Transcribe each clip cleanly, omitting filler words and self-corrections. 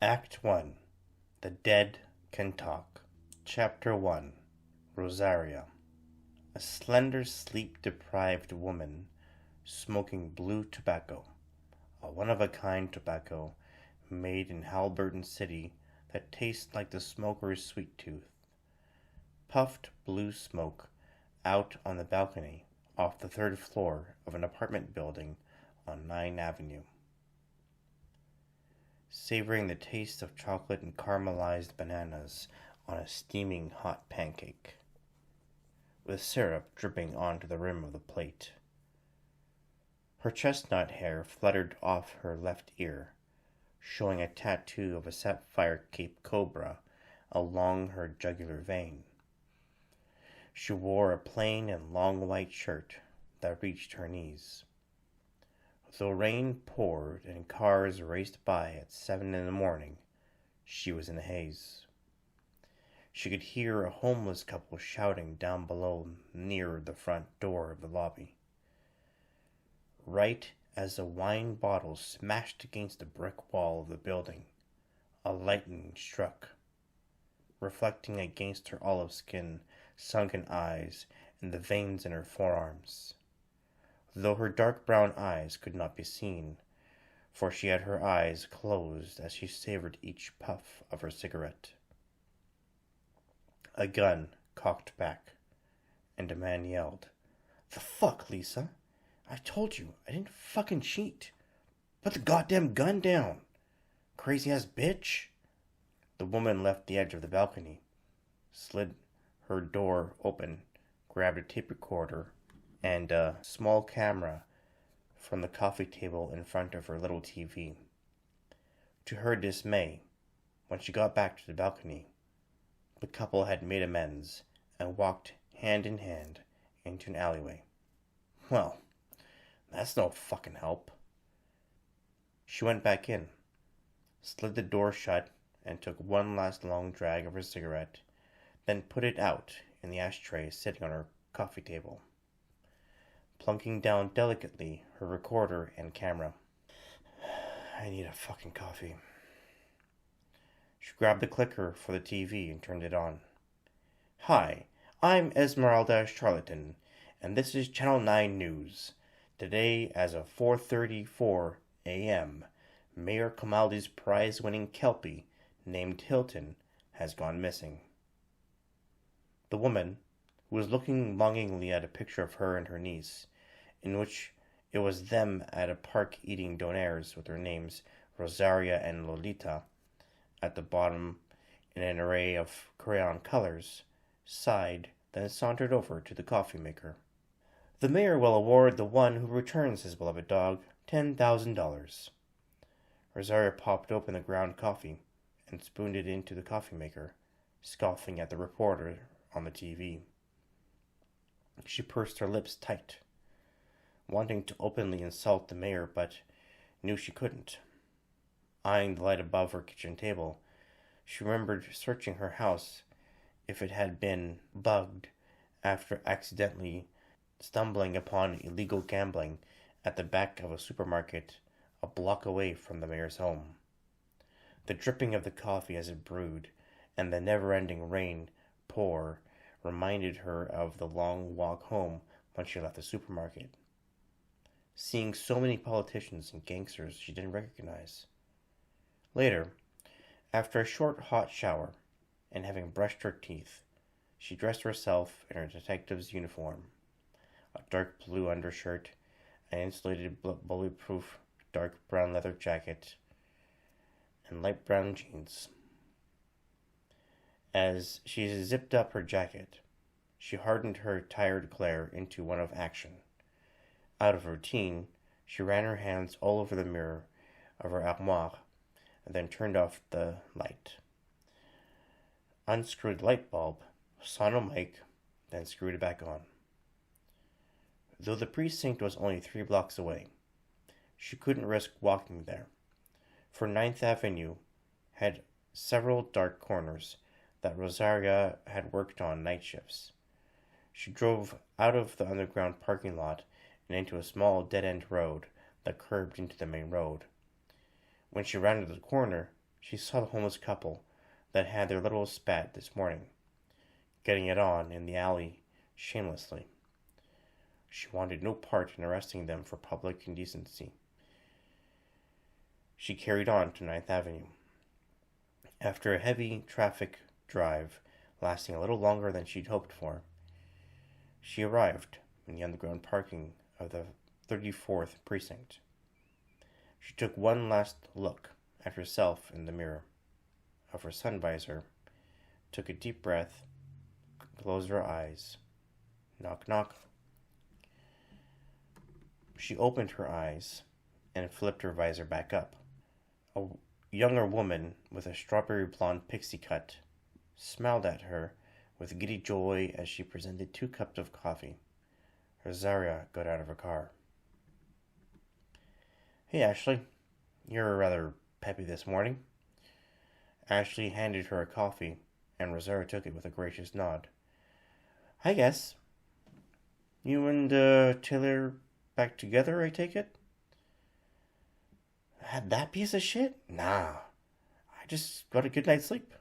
Act 1. The Dead Can Talk. Chapter 1. Rosaria. A slender, sleep-deprived woman smoking blue tobacco, a one-of-a-kind tobacco made in Halberton City that tastes like the smoker's sweet tooth. Puffed blue smoke out on the balcony off the third floor of an apartment building on 9th Avenue. Savoring the taste of chocolate and caramelized bananas on a steaming hot pancake, with syrup dripping onto the rim of the plate. Her chestnut hair fluttered off her left ear, showing a tattoo of a sapphire Cape Cobra along her jugular vein. She wore a plain and long white shirt that reached her knees. Though rain poured and cars raced by at 7 in the morning, she was in a haze. She could hear a homeless couple shouting down below near the front door of the lobby. Right as a wine bottle smashed against the brick wall of the building, a lightning struck, reflecting against her olive skin, sunken eyes, and the veins in her forearms, though her dark brown eyes could not be seen, for she had her eyes closed as she savored each puff of her cigarette. A gun cocked back, and a man yelled, "The fuck, Lisa? I told you, I didn't fucking cheat. Put the goddamn gun down, crazy-ass bitch." The woman left the edge of the balcony, slid her door open, grabbed a tape recorder and a small camera from the coffee table in front of her little TV. To her dismay, when she got back to the balcony, the couple had made amends and walked hand in hand into an alleyway. Well, that's no fucking help. She went back in, slid the door shut, and took one last long drag of her cigarette, then put it out in the ashtray sitting on her coffee table, plunking down delicately her recorder and camera. I need a fucking coffee. She grabbed the clicker for the TV and turned it on. Hi, I'm Esmeralda Charlatan, and this is Channel 9 News. Today, as of 4:34 a.m., Mayor Kamaldi's prize-winning Kelpie, named Hilton, has gone missing. The woman, who was looking longingly at a picture of her and her niece, in which it was them at a park eating donaires with their names Rosaria and Lolita at the bottom in an array of crayon colors, sighed, then sauntered over to the coffee maker. The mayor will award the one who returns his beloved dog $10,000. Rosaria popped open the ground coffee and spooned it into the coffee maker, scoffing at the reporter on the TV. She pursed her lips tight, wanting to openly insult the mayor, but knew she couldn't. Eyeing the light above her kitchen table, she remembered searching her house if it had been bugged after accidentally stumbling upon illegal gambling at the back of a supermarket a block away from the mayor's home. The dripping of the coffee as it brewed and the never-ending rain pour reminded her of the long walk home when she left the supermarket, seeing so many politicians and gangsters she didn't recognize. Later, after a short hot shower and having brushed her teeth, she dressed herself in her detective's uniform, a dark blue undershirt, an insulated bulletproof dark brown leather jacket, and light brown jeans. As she zipped up her jacket, she hardened her tired glare into one of action. Out of routine, she ran her hands all over the mirror of her armoire and then turned off the light, unscrewed the light bulb, saw no mic, then screwed it back on. Though the precinct was only 3 blocks away, she couldn't risk walking there, for 9th Avenue had several dark corners that Rosaria had worked on night shifts. She drove out of the underground parking lot and into a small dead-end road that curved into the main road. When she rounded the corner, She saw the homeless couple that had their little spat this morning, getting it on in the alley shamelessly. She wanted no part in arresting them for public indecency. She carried on to Ninth Avenue. After a heavy traffic drive lasting a little longer than she'd hoped for, she arrived in the underground parking of the 34th Precinct. She took one last look at herself in the mirror of her sun visor, took a deep breath, closed her eyes. Knock, knock. She opened her eyes and flipped her visor back up. A younger woman with a strawberry blonde pixie cut smiled at her with giddy joy as she presented 2 cups of coffee. Rosaria got out of her car. "Hey, Ashley. You're rather peppy this morning." Ashley handed her a coffee, and Rosaria took it with a gracious nod. "I guess. You and Taylor back together, I take it?" "Had that piece of shit? Nah. I just got a good night's sleep."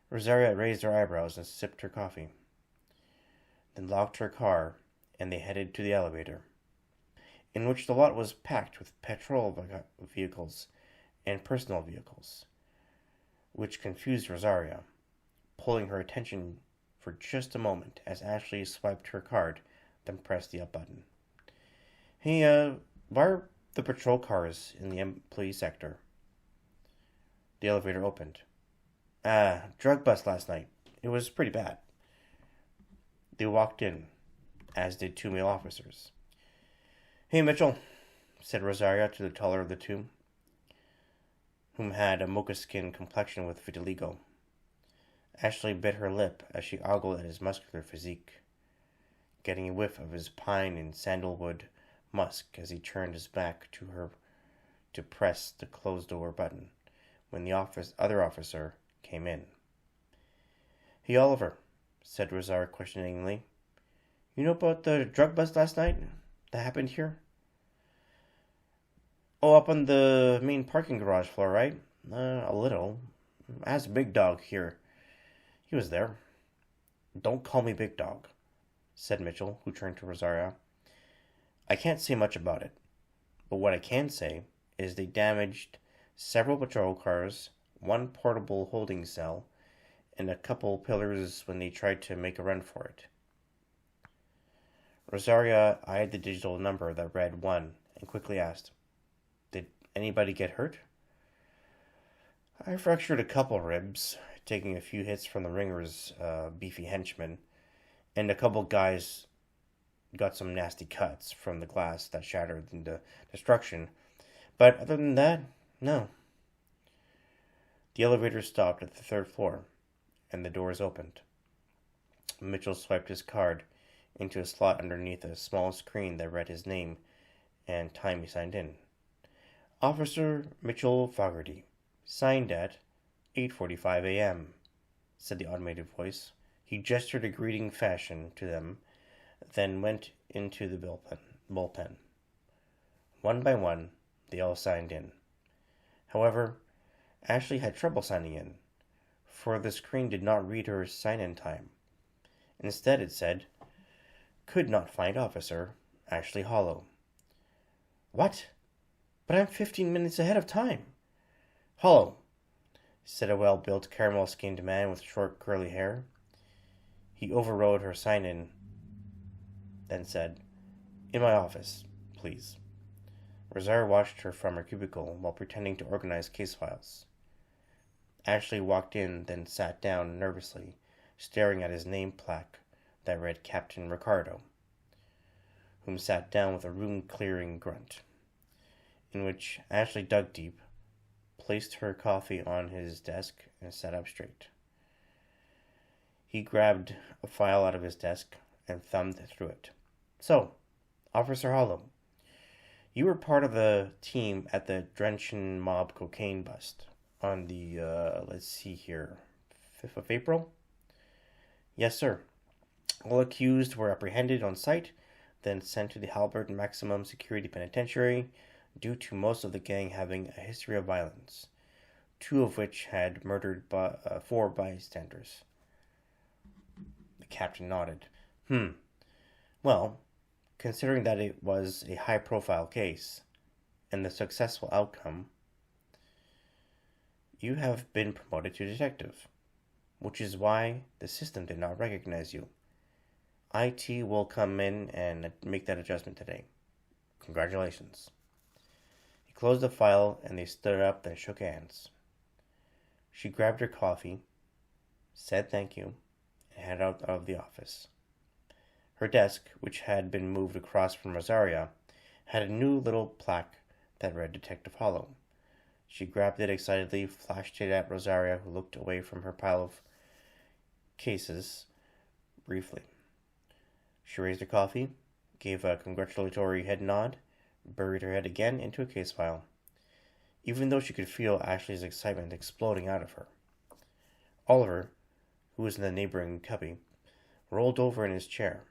Rosaria raised her eyebrows and sipped her coffee, then locked her car, and they headed to the elevator, in which the lot was packed with patrol vehicles and personal vehicles, which confused Rosaria, pulling her attention for just a moment as Ashley swiped her card, then pressed the up button. "Hey, why are the patrol cars in the employee sector?" The elevator opened. Drug bust last night. It was pretty bad." They walked in, as did 2 male officers. "Hey, Mitchell," said Rosaria to the taller of the 2, whom had a mocha-skin complexion with vitiligo. Ashley bit her lip as she ogled at his muscular physique, getting a whiff of his pine and sandalwood musk as he turned his back to her to press the closed-door button when the other officer came in. "Hey, Oliver," said Rosaria questioningly. "You know about the drug bust last night that happened here?" "Oh, up on the main parking garage floor, right?" A little. Ask Big Dog here. He was there." "Don't call me Big Dog," said Mitchell, who turned to Rosaria. "I can't say much about it, but what I can say is they damaged several patrol cars, 1 portable holding cell, and a couple pillars when they tried to make a run for it." Rosaria eyed the digital number that read 1 and quickly asked, "Did anybody get hurt?" "I fractured a couple ribs, taking a few hits from the ringer's beefy henchman, and a couple guys got some nasty cuts from the glass that shattered into destruction. But other than that, no." The elevator stopped at the 3rd floor, and the doors opened. Mitchell swiped his card into a slot underneath a small screen that read his name and time he signed in. "Officer Mitchell Fogarty, signed at 8:45 a.m., said the automated voice. He gestured a greeting fashion to them, then went into the bullpen. One by one, they all signed in. However, Ashley had trouble signing in, for the screen did not read her sign-in time. Instead, it said, "Could not find officer, Ashley Hollow." "What? But I'm 15 minutes ahead of time." "Hollow," said a well-built, caramel-skinned man with short, curly hair. He overrode her sign-in, then said, "In my office, please." Rosaria watched her from her cubicle while pretending to organize case files. Ashley walked in, then sat down nervously, staring at his name plaque that read Captain Ricardo, whom sat down with a room-clearing grunt, in which Ashley dug deep, placed her coffee on his desk, and sat up straight. He grabbed a file out of his desk and thumbed through it. "So, Officer Hollow, you were part of the team at the Drenchen mob cocaine bust on the, let's see here, 5th of April? "Yes, sir. All accused were apprehended on site, then sent to the Halbert Maximum Security Penitentiary due to most of the gang having a history of violence. two of which had murdered four bystanders. The captain nodded. Well, considering that it was a high-profile case, and the successful outcome, you have been promoted to detective, which is why the system did not recognize you. IT will come in and make that adjustment today. Congratulations. He closed the file and they stood up and shook hands. She grabbed her coffee, said thank you, and headed out of the office. Her desk, which had been moved across from Rosaria, had a new little plaque that read Detective Hollow. She grabbed it excitedly, flashed it at Rosaria, who looked away from her pile of cases briefly. She raised her coffee, gave a congratulatory head nod, buried her head again into a case file, even though she could feel Ashley's excitement exploding out of her. Oliver, who was in the neighboring cubby, rolled over in his chair,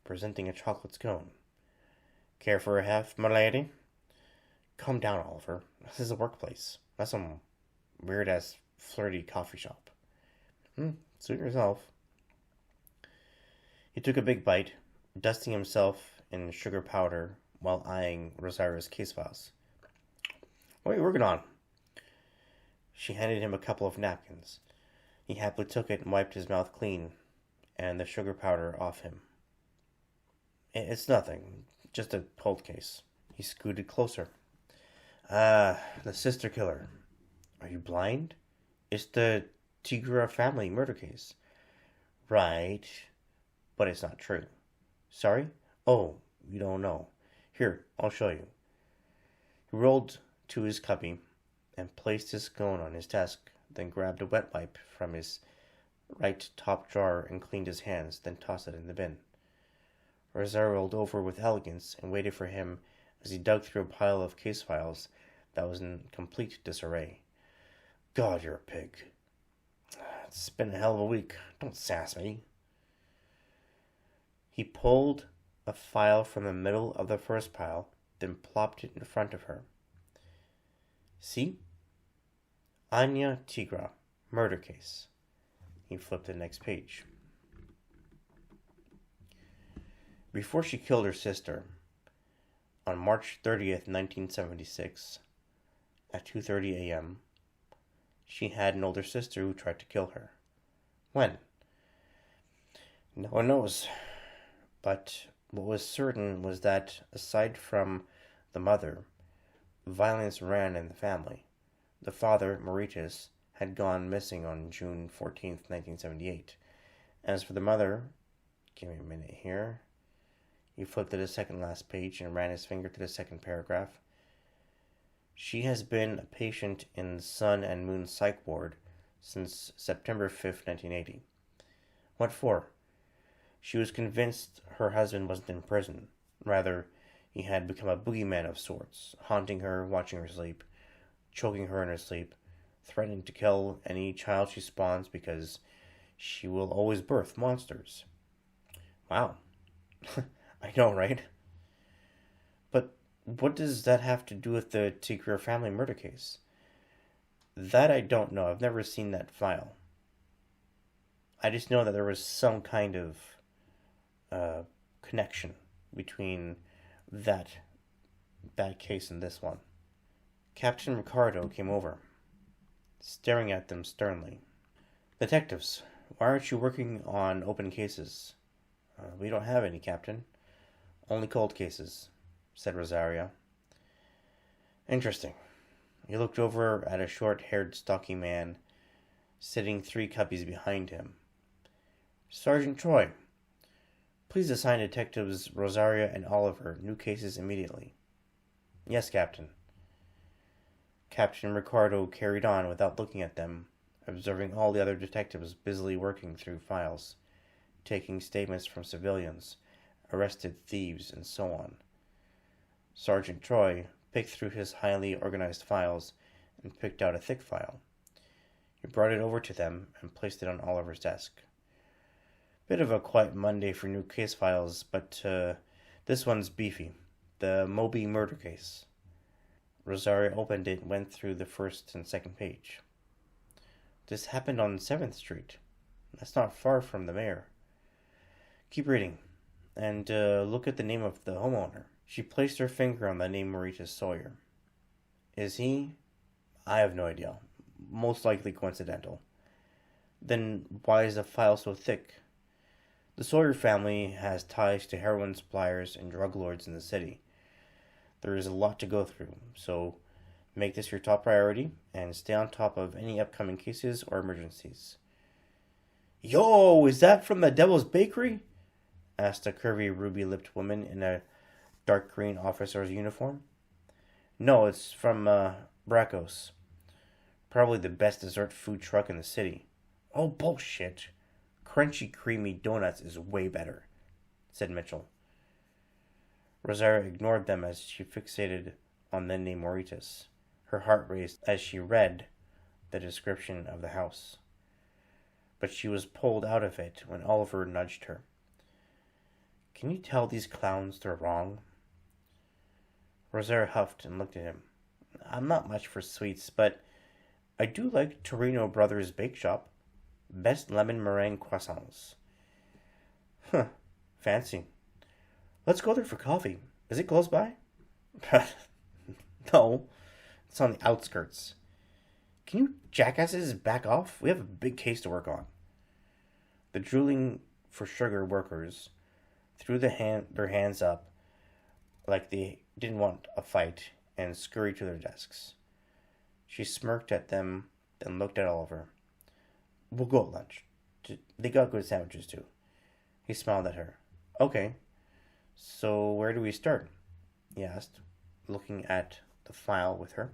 presenting a chocolate scone. Care for a half, my lady? Calm down, Oliver. This is a workplace, not some weird-ass flirty coffee shop. Suit yourself. He took a big bite, dusting himself in sugar powder while eyeing Rosaria's case files. What are you working on? She handed him a couple of napkins. He happily took it and wiped his mouth clean and the sugar powder off him. It's nothing, just a cold case. He scooted closer. The sister killer. Are you blind? It's the Tigra family murder case. Right, but it's not true. Sorry? Oh, you don't know. Here, I'll show you. He rolled to his cubby and placed his scone on his desk, then grabbed a wet wipe from his right top drawer and cleaned his hands, then tossed it in the bin. Rosario rolled over with elegance and waited for him as he dug through a pile of case files that was in complete disarray. God, you're a pig. It's been a hell of a week. Don't sass me. He pulled a file from the middle of the first pile, then plopped it in front of her. See? Anya Tigra, murder case. He flipped to the next page. Before she killed her sister, on March 30th, 1976, at 2:30 a.m., she had an older sister who tried to kill her. When? No one knows. But what was certain was that, aside from the mother, violence ran in the family. The father, Mauritius, had gone missing on June 14th, 1978. As for the mother, give me a minute here. He flipped to the second last page and ran his finger to the second paragraph. She has been a patient in the Sun and Moon Psych Ward since September 5th, 1980. What for? She was convinced her husband wasn't in prison. Rather, he had become a boogeyman of sorts, haunting her, watching her sleep, choking her in her sleep, threatening to kill any child she spawns because she will always birth monsters. Wow. I know, right? But what does that have to do with the Tigra family murder case? That I don't know. I've never seen that file. I just know that there was some kind of connection between that case and this one. Captain Ricardo came over, staring at them sternly. Detectives, why aren't you working on open cases? We don't have any, Captain. Only cold cases, said Rosaria. Interesting. He looked over at a short-haired, stocky man, sitting 3 cubbies behind him. Sergeant Troy, please assign Detectives Rosaria and Oliver new cases immediately. Yes, Captain. Captain Ricardo carried on without looking at them, observing all the other detectives busily working through files, taking statements from civilians, arrested thieves, and so on. Sergeant Troy picked through his highly organized files and picked out a thick file. He brought it over to them and placed it on Oliver's desk. Bit of a quiet Monday for new case files, but this one's beefy. The Moby murder case. Rosaria opened it and went through the first and second page. This happened on 7th Street. That's not far from the mayor. Keep reading, and look at the name of the homeowner. She placed her finger on the name Marita Sawyer. Is he? I have no idea. Most likely coincidental. Then why is the file so thick? The Sawyer family has ties to heroin suppliers and drug lords in the city. There is a lot to go through, so make this your top priority and stay on top of any upcoming cases or emergencies. Yo, is that from the Devil's Bakery? Asked a curvy, ruby-lipped woman in a dark green officer's uniform. No, it's from Bracco's. Probably the best dessert food truck in the city. Oh, bullshit. Crunchy, creamy donuts is way better, said Mitchell. Rosario ignored them as she fixated on the name Mauritius. Her heart raced as she read the description of the house. But she was pulled out of it when Oliver nudged her. Can you tell these clowns they're wrong? Rosario huffed and looked at him. I'm not much for sweets, but I do like Torino Brothers Bake Shop. Best lemon meringue croissants. Huh, fancy. Let's go there for coffee. Is it close by? No, it's on the outskirts. Can you jackasses back off? We have a big case to work on. The drooling for sugar workers threw their hands up like they didn't want a fight and scurried to their desks. She smirked at them, then looked at Oliver. We'll go at lunch. They got good sandwiches too. He smiled at her. Okay, so where do we start? He asked, looking at the file with her.